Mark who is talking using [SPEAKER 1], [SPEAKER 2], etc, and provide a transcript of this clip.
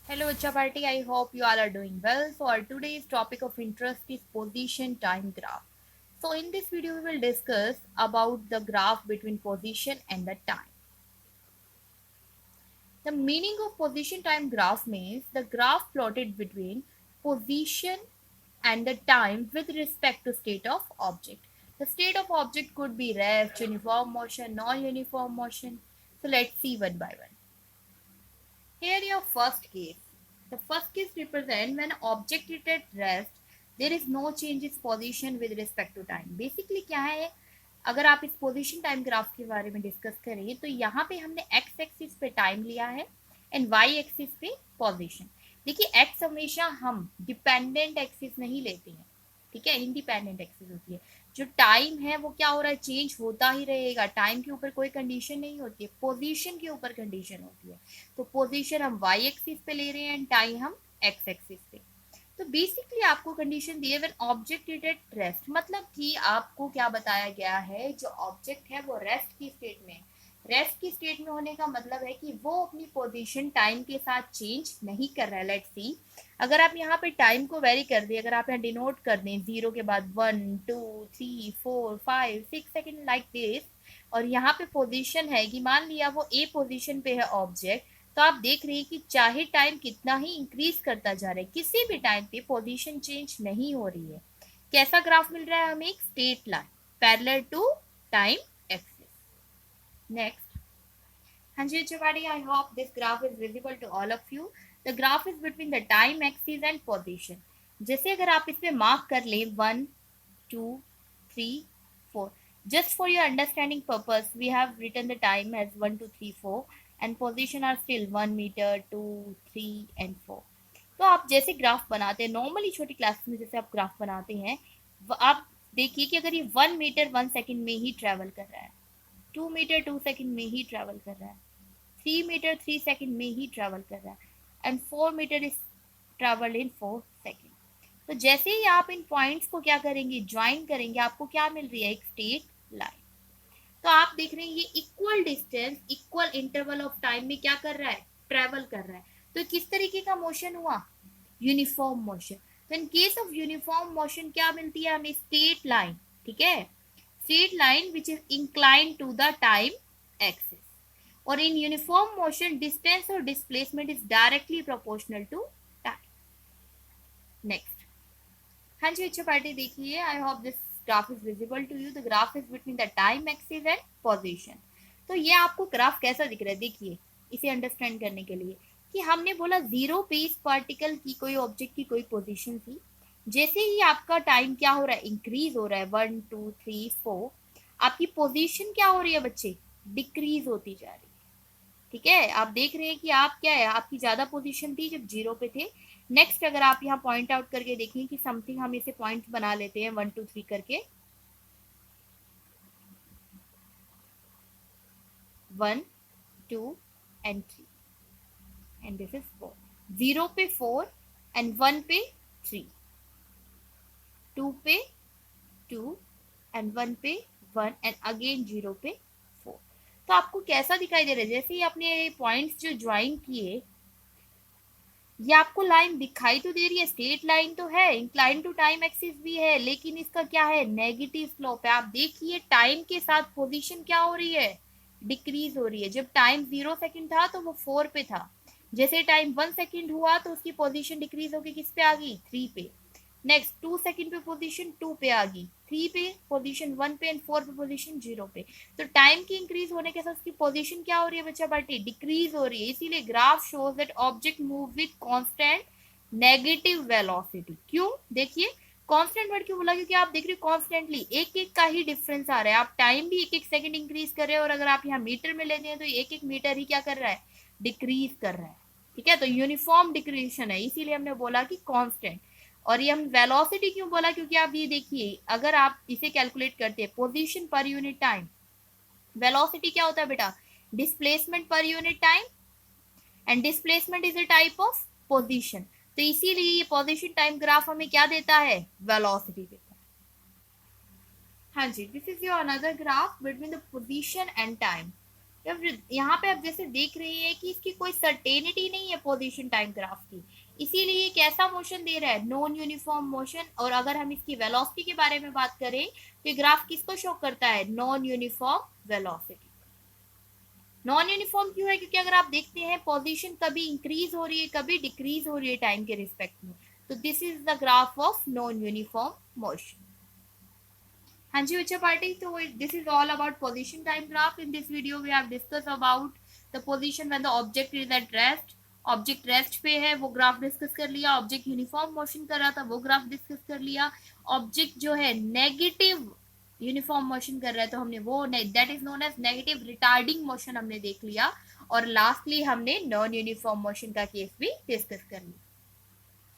[SPEAKER 1] Hello, Ucha Party. I hope you all are doing well. So, our today's topic of interest is position time graph. So, in this video, we will discuss about the graph between position and the time. The meaning of position time graph means the graph plotted between position and the time with respect to state of object. The state of object could be rest, uniform motion, non-uniform motion. So, let's see one by one. Here your first case. The first case represent when object is at rest, there is no change its position with respect to time. Basically क्या है, अगर आप इस position time graph के बारे में discuss करें तो यहाँ पे हमने एक्स एक्सिस पे टाइम लिया है एंड वाई एक्सिस पे पोजीशन. देखिए एक्स हमेशा हम डिपेंडेंट एक्सिस नहीं लेते हैं, ठीक है, इंडिपेंडेंट एक्सिस होती है. जो टाइम है वो क्या हो रहा है, चेंज होता ही रहेगा. टाइम के ऊपर कोई कंडीशन नहीं होती है, पोजीशन के ऊपर कंडीशन होती है. तो पोजीशन हम वाई एक्सिस पे ले रहे हैं एंड टाइम हम एक्स एक्सिस पे. तो बेसिकली आपको कंडीशन दी है when object is at rest, मतलब कि आपको क्या बताया गया है, जो ऑब्जेक्ट है वो रेस्ट की स्टेट में. रेस्ट की स्टेट में होने का मतलब है कि वो अपनी पोजीशन टाइम के साथ चेंज नहीं कर रहा है. लेट्स सी, अगर आप यहाँ पे टाइम को वेरी कर दें, अगर आप यहाँ डिनोट कर दें जीरो के बाद 1 2 3 4 5 6 सेकेंड लाइक दिस, और यहाँ पे पोजीशन है कि मान लिया वो ए पोजीशन पे है ऑब्जेक्ट, तो आप देख रहे हैं कि चाहे टाइम कितना ही इंक्रीज करता जा रहा है, किसी भी टाइम पे पोजीशन चेंज नहीं हो रही है. कैसा ग्राफ मिल रहा है हमें, एक straight line parallel to time axis. Next, Hanji Chawadi, I hope this graph is visible to all of you. The graph is between the time axis and position. जैसे अगर आप इस पे मार्क कर लें 1 2 3 4, just for your understanding purpose we have written the time as 1 2 3 4 and position are still 1 meter 2 3 and 4. तो आप जैसे ग्राफ बनाते हैं नॉर्मली छोटी क्लास में जैसे आप ग्राफ बनाते हैं, आप देखिए कि अगर ये 1 मीटर 1 सेकेंड में ही ट्रेवल कर रहा है, 2 मीटर 2 सेकेंड में ही ट्रेवल कर रहा है, 3 मीटर 3 सेकेंड में ही ट्रेवल कर रहा है and 4 metre is travel in 4 second. तो जैसे ही आप इन पॉइंट्स को क्या करेंगे, ज्वाइन करेंगे, आपको क्या मिल रही है, एक स्ट्रेट लाइन. तो आप देख रहे हैं ये equal distance equal interval of time में क्या कर रहा है, ट्रेवल कर रहा है. तो किस तरीके का मोशन हुआ, यूनिफॉर्म मोशन. तो in case of uniform motion क्या मिलती है हमें, स्ट्रेट लाइन. ठीक है, straight line which is incline to the time axis. और इन यूनिफॉर्म मोशन डिस्टेंस और displacement is directly proportional to time. Next, हाँ जी अच्छा पार्टी देखिए, I hope this graph is visible to you. The graph is between the time axis and position. तो ये आपको graph कैसा दिख रहा है, देखिए इसे अंडरस्टैंड करने के लिए कि हमने बोला जीरो पे इस पार्टिकल की कोई ऑब्जेक्ट की कोई पोजीशन थी. जैसे ही आपका टाइम क्या हो रहा है, इंक्रीज हो रहा है 1 2 3 4, आपकी पोजीशन क्या हो रही है बच्चे, डिक्रीज होती जा रही है. ठीक है, आप देख रहे हैं कि आप क्या है, आपकी ज्यादा पोजीशन थी जब जीरो पे थे. नेक्स्ट अगर आप यहाँ पॉइंट आउट करके देखें कि समथिंग हम इसे पॉइंट बना लेते हैं 1 2 3 करके, 1 2 and 3 and this is 4. Zero पे 4 एंड 1 पे 3, 2 पे 2 एंड 1 पे 1 एंड अगेन जीरो पे 4. तो आपको कैसा दिखाई दे रहा है, जैसे ही आपने पॉइंट्स जो ज्वाइन किए, ये आपको लाइन दिखाई तो दे रही है, स्ट्रेट लाइन तो है, इंक्लाइन टू टाइम एक्सिस भी है, लेकिन इसका क्या है, नेगेटिव स्लोप है. आप देखिए टाइम के साथ पोजीशन क्या हो रही है, डिक्रीज हो रही है. जब टाइम 0 सेकंड था तो वो 4 पे था, जैसे टाइम 1 सेकंड हुआ तो उसकी पोजीशन डिक्रीज होकर किस पे आ गई, 3 पे. नेक्स्ट 2 सेकंड पे पोजीशन 2 पे आ गई, 3 पे पोजीशन 1 पे एंड 4 पे पोजीशन 0 पे. तो टाइम की इंक्रीज होने के साथ उसकी पोजीशन क्या हो रही है बच्चा पार्टी, डिक्रीज हो रही है. इसीलिए graph shows that object move with constant negative velocity. क्यों, देखिए कांस्टेंट वर्ड क्यों बोला, क्योंकि आप देख रहे हो कॉन्स्टेंटली एक एक का ही डिफरेंस आ रहा है. आप टाइम भी एक एक सेकंड इंक्रीज कर रहे हो और अगर आप यहाँ मीटर में लेते हैं तो एक एक मीटर ही क्या कर रहा है, डिक्रीज कर रहा है. ठीक है, तो यूनिफॉर्म डिक्रीशन है, इसीलिए हमने बोला कि कांस्टेंट. और ये हम वेलोसिटी क्यों बोला, क्योंकि आप ये देखिए अगर आप इसे कैलकुलेट करते हैं position per unit time, velocity क्या होता है बेटा, displacement per unit time, and displacement is a type of position. तो इसीलिए ये पोजीशन टाइम ग्राफ हमें क्या देता है, वेलोसिटी देता है. हाँ जी, this is your another graph between the position and time. यहाँ पे आप जैसे देख रही है कि इसकी कोई सर्टेनिटी नहीं है पोजीशन टाइम ग्राफ की, इसीलिए ये कैसा मोशन दे रहा है, नॉन यूनिफॉर्म मोशन। और अगर हम इसकी वेलोसिटी के बारे में बात करें तो ग्राफ किसको शो करता है, non uniform velocity. Non uniform क्यों है, क्योंकि अगर आप देखते हैं पोजीशन कभी इंक्रीज हो रही है कभी डिक्रीज हो रही है टाइम के रिस्पेक्ट में, तो this is the graph of non uniform motion. हाँ जी बच्चा पार्टी, तो this is all about position time graph. In this video we have discuss about the position when the object is at rest. Object rest पे है वो graph discuss कर लिया, object uniform motion कर रहा था वो ग्राफ डिस्कस कर लिया, ऑब्जेक्ट जो है नेगेटिव यूनिफॉर्म मोशन कर रहा है तो हमने वो that is known as negative retarding motion हमने देख लिया, और लास्टली हमने नॉन यूनिफॉर्म मोशन का केस भी डिस्कस कर लिया।